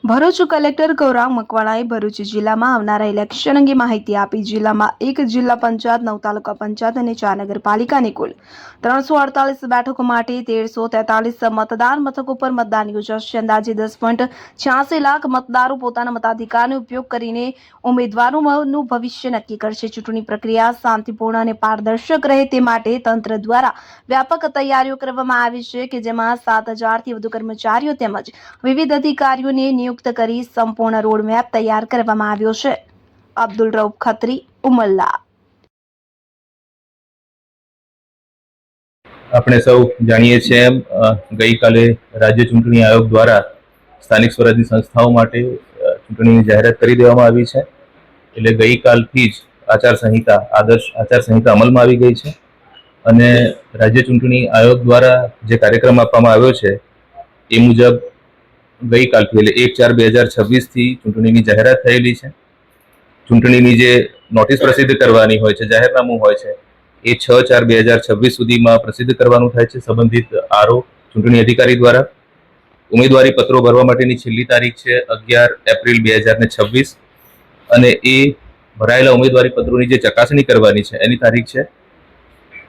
Bharuch collector Gaurang મકવાણાએ Bharuch જિલ્લામાં આવનારા election અંગે માહિતી આપી. જિલ્લામાં 1 જિલ્લા પંચાયત, 9 તાલુકા પંચાયત અને 4 નગરપાલિકાની કુલ 348 બેઠકો માટે 1343 મતદાન મથકો પર મતદાન યોજાશે. અંદાજે 10.86 લાખ મતદારો પોતાના મતાધિકારનો ઉપયોગ કરીને ઉમેદવારોનું ભવિષ્ય નક્કી કરશે. ચૂંટણી પ્રક્રિયા શાંતિપૂર્ણ અને પારદર્શક રહે તે માટે તંત્ર દ્વારા વ્યાપક તૈયારીઓ કરવામાં આવી છે કે જેમાં 7000થી વધુ કર્મચારીઓ તેમજ વિવિધ અધિકારીઓને નિયુક્ત કરી સંપૂર્ણ રોડમેપ તૈયાર કરવામાં આવ્યો છે. અબ્દુલ રઉફ ખત્રી, ઉમલ્લા. આપણે સૌ જાણીએ છીએ એમ ગઈકાલે રાજ્ય ચૂંટણી આયોગ દ્વારા સ્થાનિક સ્વરાજની સંસ્થાઓ માટે ચૂંટણીની જાહેરાત કરી દેવામાં આવી છે. એટલે ગઈકાલથી જ આદર્શ આચારસંહિતા અમલમાં આવી ગઈ છે અને રાજ્ય ચૂંટણી આયોગ દ્વારા જે કાર્યક્રમ આપવામાં આવ્યો છે એ મુજબ ગઈકાલથી એટલે 1/4/2026થી ચૂંટણીની જાહેરાત થયેલી છે. ચૂંટણીની જે નોટિસ પ્રસિદ્ધ કરવાની હોય છે, જાહેરનામું હોય છે, એ 6/4/2026 સુધીમાં પ્રસિદ્ધ કરવાનું થાય છે સંબંધિત આરઓ ચૂંટણી અધિકારી દ્વારા. ઉમેદવારી પત્રો ભરવા માટેની છેલ્લી તારીખ છે 11 એપ્રિલ 2026 અને એ ભરાયેલા ઉમેદવારી પત્રોની જે ચકાસણી કરવાની છે એની તારીખ છે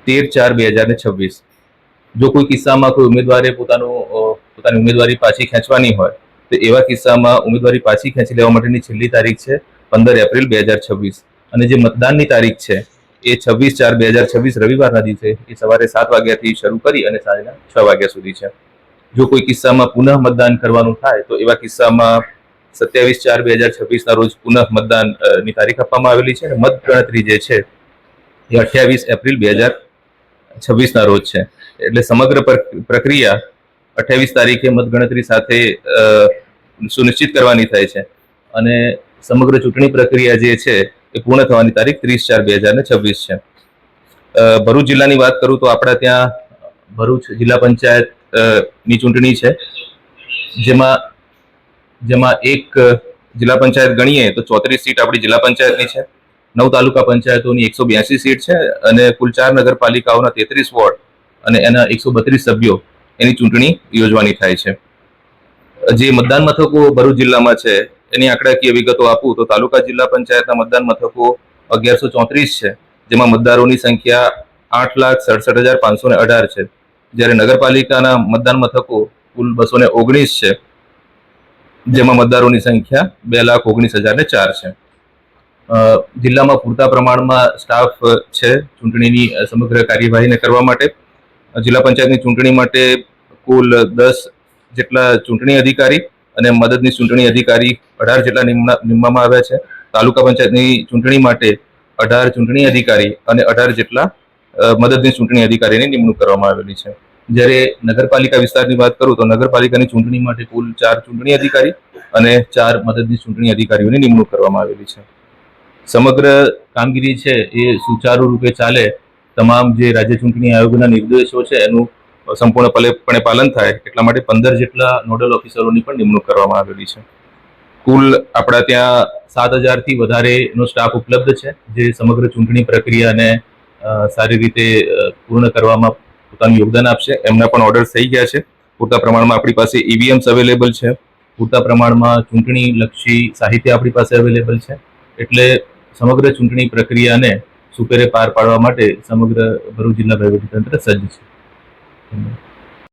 13/4/2026. જો કોઈ કિસ્સામાં કોઈ ઉમેદવારે પોતાની ઉમેદવારી પાછી ખેંચવાની હોય તો એવા કિસ્સામાં ઉમેદવારી પાછી ખેંચી લેવા માટેની છેલ્લી તારીખ છે 15 એપ્રિલ 2026 અને જે મતદાનની તારીખ છે એ 26/4/2026 રવિવારના દિવસે એ સવારે 7 વાગ્યાથી શરૂ કરી અને સાંજના 6 વાગ્યા સુધી છે. જો કોઈ કિસ્સામાં પુનઃ મતદાન કરવાનું થાય તો એવા કિસ્સામાં 27/4/2026ના રોજ પુનઃ મતદાનની તારીખ આપવામાં આવેલી છે અને મતગણતરી જે છે એ 28 એપ્રિલ 2026ના રોજ છે. એટલે સમગ્ર પ્રક્રિયા 28 તારીખે મતગણતરી સાથે સુનિશ્ચિત કરવાની થાય છે અને સમગ્ર ચૂંટણી પ્રક્રિયા જે છે એ પૂર્ણ થવાની તારીખ 30/4/2026 છે. ભરૂચ જિલ્લાની વાત કરું તો આપણા ત્યાં ભરૂચ જિલ્લા પંચાયત ની ચૂંટણી છે જેમાં એક જિલ્લા પંચાયત ગણીએ તો 34 સીટ આપણી જિલ્લા પંચાયતની છે, 9 તાલુકા પંચાયતોની 182 સીટ છે અને કુલ 4 નગરપાલિકાઓના 33 વોર્ડ અને એના 132 સભ્યો એની ચૂંટણી યોજવાની થાય છે. જે મતદાન મથકો ભરૂચ જિલ્લામાં છે એની આંકડાકીય વિગતો આપું તો તાલુકા જિલ્લા પંચાયતના મતદાન મથકો 1134 છે, જેમાં મતદારોની સંખ્યા 8,67,518 છે. જ્યારે નગરપાલિકાના મતદાન મથકો કુલ 219 છે, જેમાં મતદારોની સંખ્યા 2,19,004 છે. જિલ્લામાં પૂરતા પ્રમાણમાં સ્ટાફ છે ચૂંટણીની સમગ્ર કાર્યવાહીને કરવા માટે. જિલ્લા પંચાયતની ચૂંટણી માટે કુલ 10 જેટલા ચૂંટણી અધિકારી અને મદદનીશ ચૂંટણી અધિકારી 18 જેટલા નીમવામાં આવ્યા છે. તાલુકા પંચાયતની ચૂંટણી માટે 18 ચૂંટણી અધિકારી અને 18 જેટલા મદદનીશ ચૂંટણી અધિકારીની નિમણૂક કરવામાં આવેલી છે. જ્યારે નગરપાલિકા વિસ્તારની વાત કરું તો નગરપાલિકાની ચૂંટણી માટે કુલ 4 ચૂંટણી અધિકારી અને 4 મદદનીશ ચૂંટણી અધિકારીઓની નિમણૂક કરવામાં આવેલી છે. સમગ્ર કામગીરી છે એ સુચારુ રૂપે ચાલે, તમામ જે રાજ્ય ચૂંટણી આયોગના નિર્દેશો છે એનું સંપૂર્ણપણે પાલન થાય એટલા માટે 15 જેટલા નોડલ ઓફિસરોની પણ નિમણૂક કરવામાં આવેલી છે. કુલ આપણા ત્યાં 7000થી વધારેનો સ્ટાફ ઉપલબ્ધ છે જે સમગ્ર ચૂંટણી પ્રક્રિયાને સારી રીતે પૂર્ણ કરવામાં પોતાનું યોગદાન આપશે. એમના પણ ઓર્ડર થઈ ગયા છે. પૂરતા પ્રમાણમાં આપણી પાસે ઈવીએમ્સ અવેલેબલ છે, પૂરતા પ્રમાણમાં ચૂંટણી લક્ષી સાહિત્ય આપણી પાસે અવેલેબલ છે. એટલે સમગ્ર ચૂંટણી પ્રક્રિયાને સુપેરે પાર પાડવા માટે સમગ્ર ભરૂચ જિલ્લા વહીવટીતંત્ર સજ્જ છે.